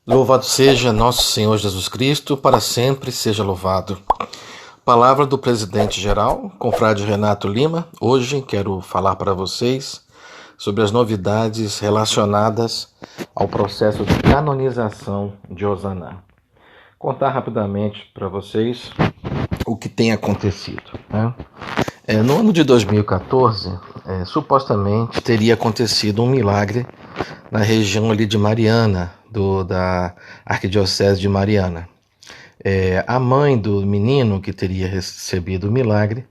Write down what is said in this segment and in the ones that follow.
Louvado seja nosso Senhor Jesus Cristo, para sempre seja louvado. Palavra do presidente-geral, confrade Renato Lima. Hoje quero falar para vocês sobre as novidades relacionadas ao processo de canonização de Osana. Contar rapidamente para vocês o que tem acontecido, né? No ano de 2014, supostamente teria acontecido um milagre na região ali de Mariana, da Arquidiocese de Mariana. A mãe do menino que teria recebido o milagre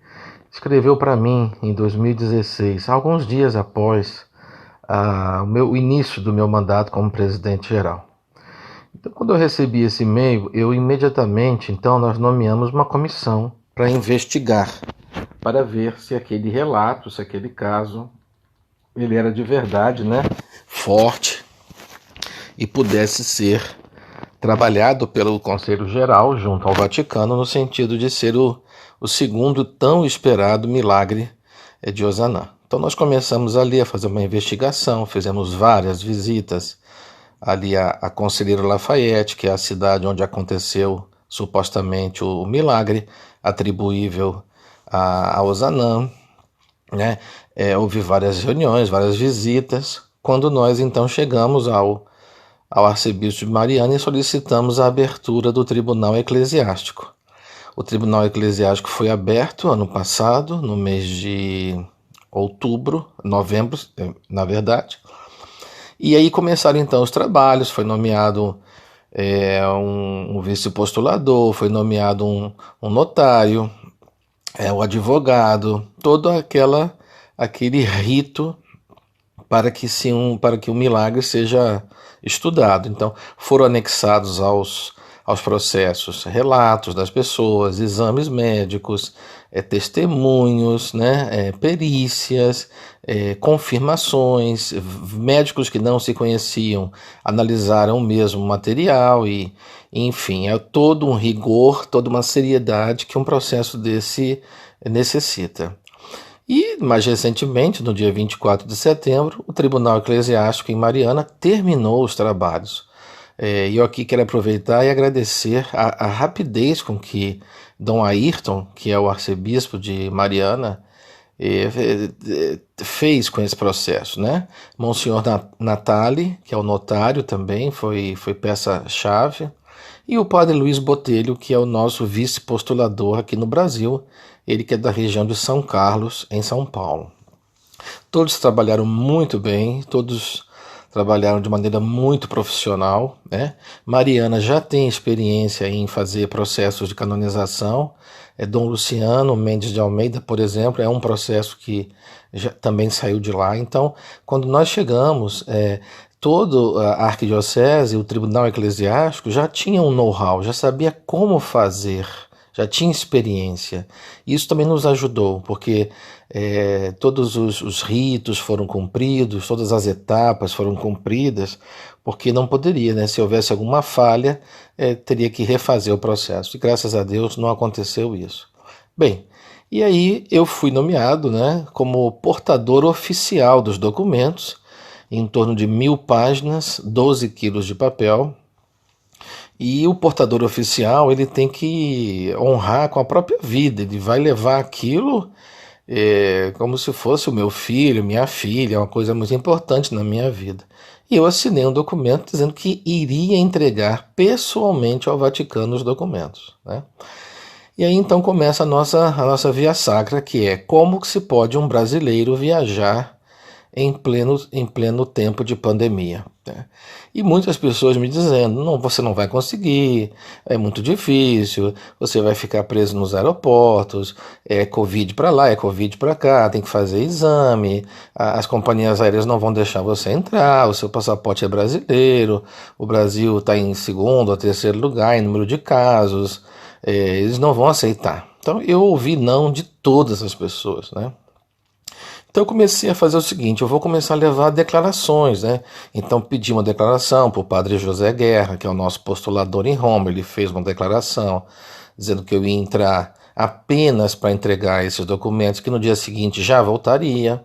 escreveu para mim em 2016, alguns dias após o início do meu mandato como presidente-geral. Então, quando eu recebi esse e-mail, eu imediatamente, então, nós nomeamos uma comissão para investigar, para ver se aquele relato, se aquele caso, ele era de verdade, né, forte e pudesse ser trabalhado pelo Conselho Geral junto ao Vaticano no sentido de ser o segundo tão esperado milagre de Osana. Então nós começamos ali a fazer uma investigação, fizemos várias visitas ali a Conselheiro Lafayette, que é a cidade onde aconteceu supostamente o milagre atribuível a Osana, né? Houve várias reuniões, várias visitas, quando nós então chegamos ao arcebispo de Mariana e solicitamos a abertura do tribunal eclesiástico. O tribunal eclesiástico foi aberto ano passado, no mês de novembro, na verdade. E aí começaram então os trabalhos, foi nomeado um vice-postulador, foi nomeado um notário, o advogado, todo aquele rito para que o milagre seja estudado. Então, foram anexados aos processos relatos das pessoas, exames médicos, testemunhos, né, perícias, confirmações, médicos que não se conheciam analisaram o mesmo material e, enfim, é todo um rigor, toda uma seriedade que um processo desse necessita. E, mais recentemente, no dia 24 de setembro, o Tribunal Eclesiástico em Mariana terminou os trabalhos. E eu aqui quero aproveitar e agradecer a rapidez com que Dom Ayrton, que é o arcebispo de Mariana, fez com esse processo, né? Monsenhor Natali, que é o notário também, foi peça-chave, e o padre Luiz Botelho, que é o nosso vice-postulador aqui no Brasil, ele que é da região de São Carlos, em São Paulo. Todos trabalharam muito bem, todos trabalharam de maneira muito profissional, né? Mariana já tem experiência em fazer processos de canonização. Dom Luciano Mendes de Almeida, por exemplo, é um processo que já também saiu de lá. Então, quando nós chegamos, toda a arquidiocese, o tribunal eclesiástico já tinha um know-how, já sabia como fazer, já tinha experiência. Isso também nos ajudou, porque todos os ritos foram cumpridos, todas as etapas foram cumpridas, porque não poderia, né? Se houvesse alguma falha, teria que refazer o processo. E graças a Deus não aconteceu isso. Bem, e aí eu fui nomeado, né, como portador oficial dos documentos, em torno de 1.000 páginas, 12 quilos de papel. E o portador oficial, ele tem que honrar com a própria vida, ele vai levar aquilo como se fosse o meu filho, minha filha, é uma coisa muito importante na minha vida. E eu assinei um documento dizendo que iria entregar pessoalmente ao Vaticano os documentos, né? E aí então começa a nossa via sacra, que é como que se pode um brasileiro viajar em pleno tempo de pandemia, né? E muitas pessoas me dizendo, não, você não vai conseguir, é muito difícil, você vai ficar preso nos aeroportos, é Covid para lá, é Covid para cá, tem que fazer exame, as companhias aéreas não vão deixar você entrar, o seu passaporte é brasileiro, o Brasil está em segundo ou terceiro lugar em número de casos, eles não vão aceitar. Então eu ouvi não de todas as pessoas, né? Então eu comecei a fazer o seguinte, eu vou começar a levar declarações, né? Então pedi uma declaração para o padre José Guerra, que é o nosso postulador em Roma, ele fez uma declaração dizendo que eu ia entrar apenas para entregar esses documentos, que no dia seguinte já voltaria.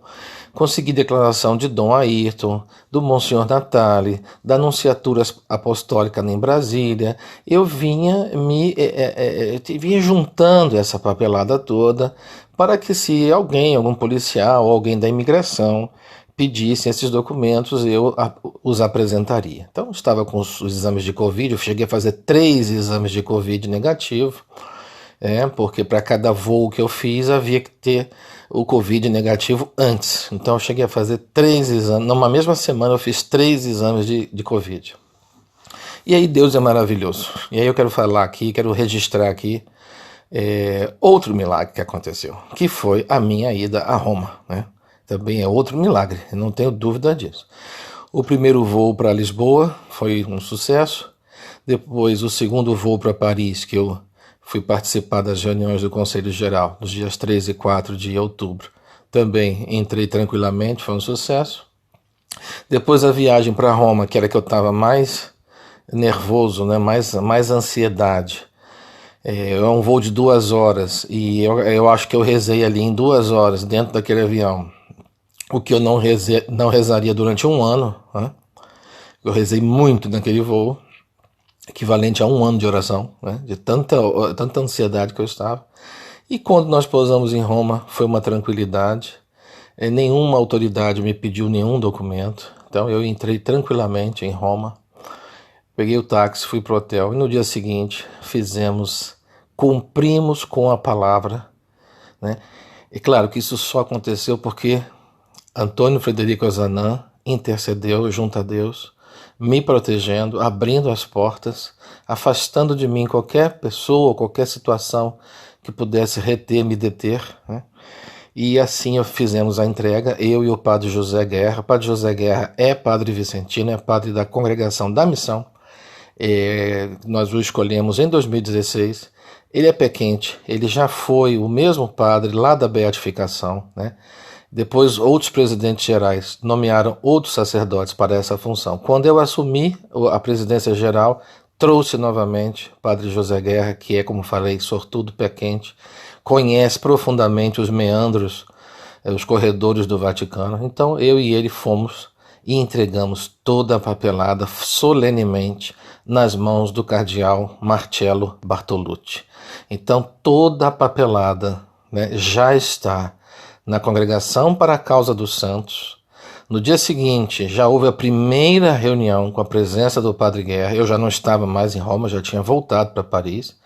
consegui declaração de Dom Ayrton, do Monsenhor Natali, da Anunciatura Apostólica em Brasília. Eu vinha vinha juntando essa papelada toda para que, se alguém, algum policial ou alguém da imigração pedissem esses documentos, eu os apresentaria. Então, estava com os exames de Covid, eu cheguei a fazer 3 exames de Covid negativo, porque para cada voo que eu fiz havia que ter o Covid negativo antes. Então, eu cheguei a fazer 3 exames, numa mesma semana eu fiz 3 exames de Covid. E aí Deus é maravilhoso. E aí eu quero falar aqui, quero registrar aqui outro milagre que aconteceu, que foi a minha ida a Roma, né? Também é outro milagre, não tenho dúvida disso. O primeiro voo para Lisboa foi um sucesso. Depois, o segundo voo para Paris, que eu fui participar das reuniões do Conselho Geral, nos dias 3 e 4 de outubro. Também entrei tranquilamente, foi um sucesso. Depois, a viagem para Roma, que era que eu estava mais nervoso, né? mais ansiedade. É um voo de 2 horas e eu acho que eu rezei ali em 2 horas dentro daquele avião. O que eu não rezaria durante um ano, né? Eu rezei muito naquele voo, equivalente a um ano de oração, né? De tanta ansiedade que eu estava. E quando nós pousamos em Roma, foi uma tranquilidade. Nenhuma autoridade me pediu nenhum documento. Então eu entrei tranquilamente em Roma, peguei o táxi, fui para o hotel e no dia seguinte cumprimos com a palavra, né? É claro que isso só aconteceu porque Antônio Frederico Ozanam intercedeu junto a Deus, me protegendo, abrindo as portas, afastando de mim qualquer pessoa ou qualquer situação que pudesse reter, me deter, né? E assim fizemos a entrega, eu e o padre José Guerra. O padre José Guerra é padre vicentino, é padre da Congregação da Missão. Nós o escolhemos em 2016. Ele é pé quente, ele já foi o mesmo padre lá da beatificação, né? Depois, outros presidentes gerais nomearam outros sacerdotes para essa função. Quando eu assumi a presidência geral, trouxe novamente o padre José Guerra, que é, como falei, sortudo, pé quente, conhece profundamente os meandros, os corredores do Vaticano. Então, eu e ele fomos e entregamos toda a papelada solenemente nas mãos do cardeal Marcello Bartolucci. Então, toda a papelada, né, já está na Congregação para a Causa dos Santos. No dia seguinte, já houve a primeira reunião com a presença do Padre Guerra. Eu já não estava mais em Roma, já tinha voltado para Paris,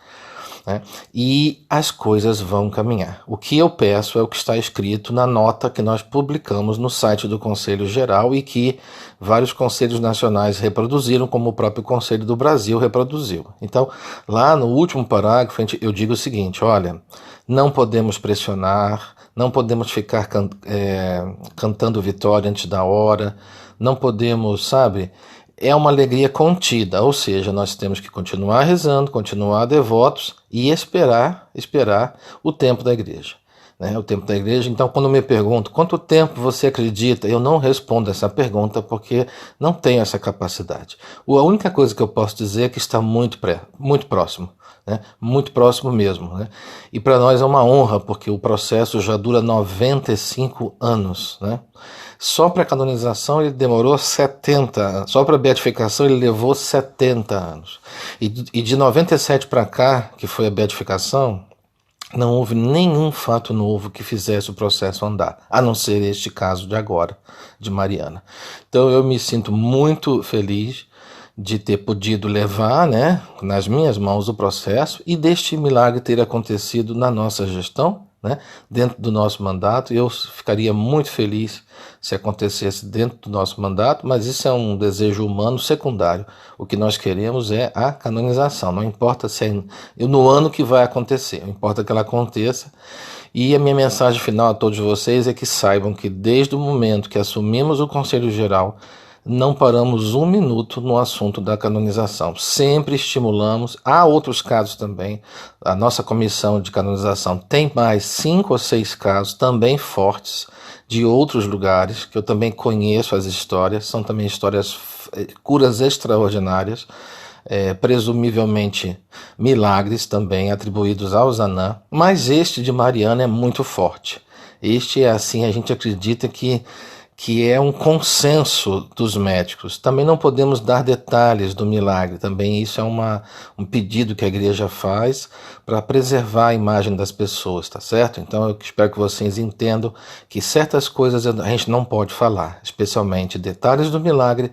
né? E as coisas vão caminhar. O que eu peço é o que está escrito na nota que nós publicamos no site do Conselho Geral e que vários conselhos nacionais reproduziram, como o próprio Conselho do Brasil reproduziu. Então, lá no último parágrafo, eu digo o seguinte: olha, não podemos pressionar, não podemos ficar cantando vitória antes da hora, não podemos, sabe? É uma alegria contida, ou seja, nós temos que continuar rezando, continuar devotos e esperar o tempo da igreja, né? O tempo da igreja. Então, quando me perguntam quanto tempo você acredita, eu não respondo essa pergunta porque não tenho essa capacidade. A única coisa que eu posso dizer é que está muito próximo, né? Muito próximo mesmo, né? E para nós é uma honra, porque o processo já dura 95 anos, né? Só para a canonização ele demorou 70 anos, só para a beatificação ele levou 70 anos. E de 97 para cá, que foi a beatificação, não houve nenhum fato novo que fizesse o processo andar, a não ser este caso de agora, de Mariana. Então eu me sinto muito feliz de ter podido levar, né, nas minhas mãos o processo e deste milagre ter acontecido na nossa gestão, né, dentro do nosso mandato. Eu ficaria muito feliz se acontecesse dentro do nosso mandato, mas isso é um desejo humano secundário. O que nós queremos é a canonização, não importa se é no ano que vai acontecer, importa que ela aconteça. E a minha mensagem final a todos vocês é que saibam que desde o momento que assumimos o Conselho Geral, não paramos um minuto no assunto da canonização. Sempre estimulamos. Há outros casos também. A nossa comissão de canonização tem mais 5 ou 6 casos também fortes de outros lugares, que eu também conheço as histórias. São também histórias, curas extraordinárias, presumivelmente milagres também atribuídos ao Ozanam. Mas este de Mariana é muito forte. Este é assim, a gente acredita que é um consenso dos médicos. Também não podemos dar detalhes do milagre, também isso é um pedido que a igreja faz para preservar a imagem das pessoas, tá certo? Então eu espero que vocês entendam que certas coisas a gente não pode falar, especialmente detalhes do milagre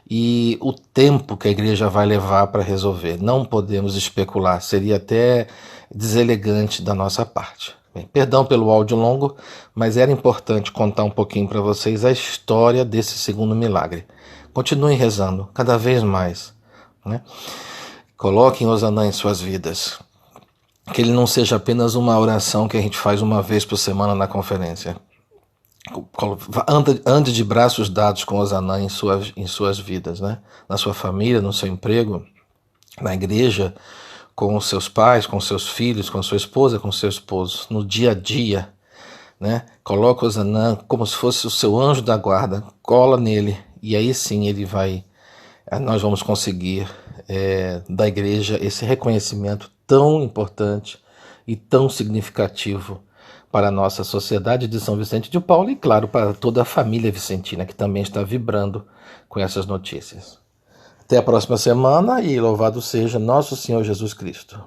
e o tempo que a igreja vai levar para resolver. Não podemos especular, seria até deselegante da nossa parte. Bem, perdão pelo áudio longo, mas era importante contar um pouquinho para vocês a história desse segundo milagre. Continuem rezando cada vez mais, né? Coloquem Osana em suas vidas. Que ele não seja apenas uma oração que a gente faz uma vez por semana na conferência. Ande de braços dados com Osana em suas vidas, né? Na sua família, no seu emprego, na igreja, com os seus pais, com seus filhos, com sua esposa, com seu esposo, no dia a dia, né? Coloca o Zanã como se fosse o seu anjo da guarda, cola nele, e aí sim nós vamos conseguir da igreja esse reconhecimento tão importante e tão significativo para a nossa sociedade de São Vicente de Paulo e, claro, para toda a família vicentina que também está vibrando com essas notícias. Até a próxima semana e louvado seja nosso Senhor Jesus Cristo.